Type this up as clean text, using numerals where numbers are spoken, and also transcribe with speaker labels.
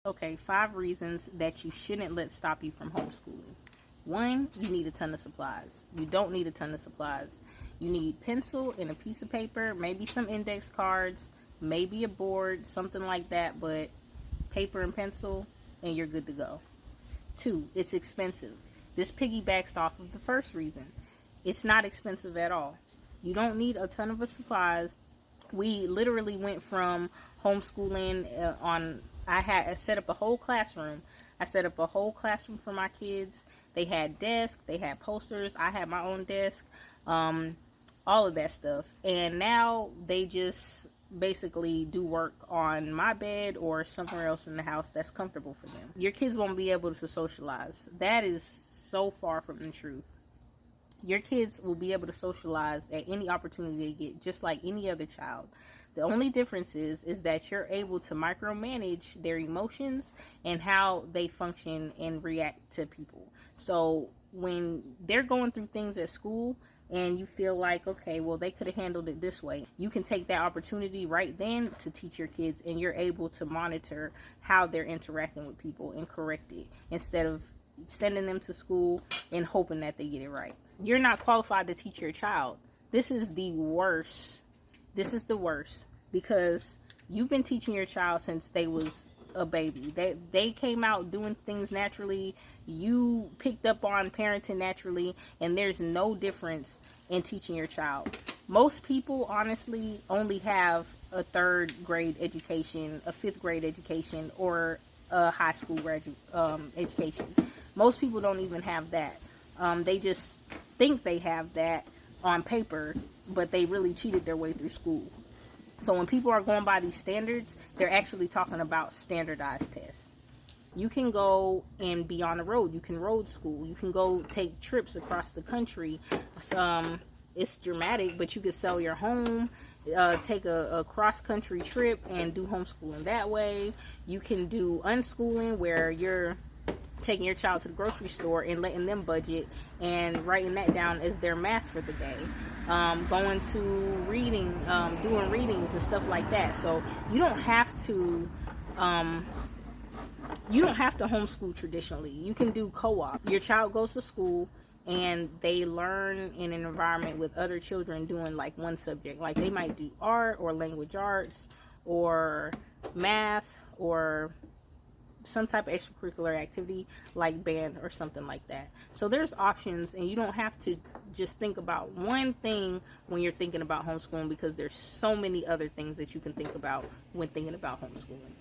Speaker 1: Okay, 5 reasons that you shouldn't let stop you from homeschooling. One, you need a ton of supplies. You don't need a ton of supplies. You need pencil and a piece of paper, maybe some index cards, maybe a board, something like that, but paper and pencil, and you're good to go. Two, it's expensive. This piggybacks off of the first reason. It's not expensive at all. You don't need a ton of supplies. We literally went from homeschooling I set up a whole classroom. I set up a whole classroom for my kids. They had desks, they had posters, I had my own desk, all of that stuff. And now they just basically do work on my bed or somewhere else in the house that's comfortable for them. Your kids won't be able to socialize. That is so far from the truth. Your kids will be able to socialize at any opportunity they get, just like any other child. The only difference is that you're able to micromanage their emotions and how they function and react to people. So when they're going through things at school and you feel like, okay, well, they could have handled it this way, you can take that opportunity right then to teach your kids, and you're able to monitor how they're interacting with people and correct it instead of sending them to school and hoping that they get it right. You're not qualified to teach your child. This is the worst. This is the worst, because you've been teaching your child since they was a baby. They came out doing things naturally. You picked up on parenting naturally, and there's no difference in teaching your child. Most people honestly only have a 3rd grade education, a 5th grade education, or a high school education. Most people don't even have that. They just think they have that on paper, but they really cheated their way through school. So when people are going by these standards, they're actually talking about standardized tests. You can go and be on the road. You can road school. You can go take trips across the country. It's dramatic, but you could sell your home, take a cross-country trip and do homeschooling that way. You can do unschooling, where you're taking your child to the grocery store and letting them budget and writing that down as their math for the day. Going to reading, doing readings and stuff like that. So you don't have to homeschool traditionally. You can do co-op. Your child goes to school and they learn in an environment with other children doing like one subject. Like they might do art or language arts or math or some type of extracurricular activity like band or something like that. So there's options, and you don't have to just think about one thing when you're thinking about homeschooling, because there's so many other things that you can think about when thinking about homeschooling.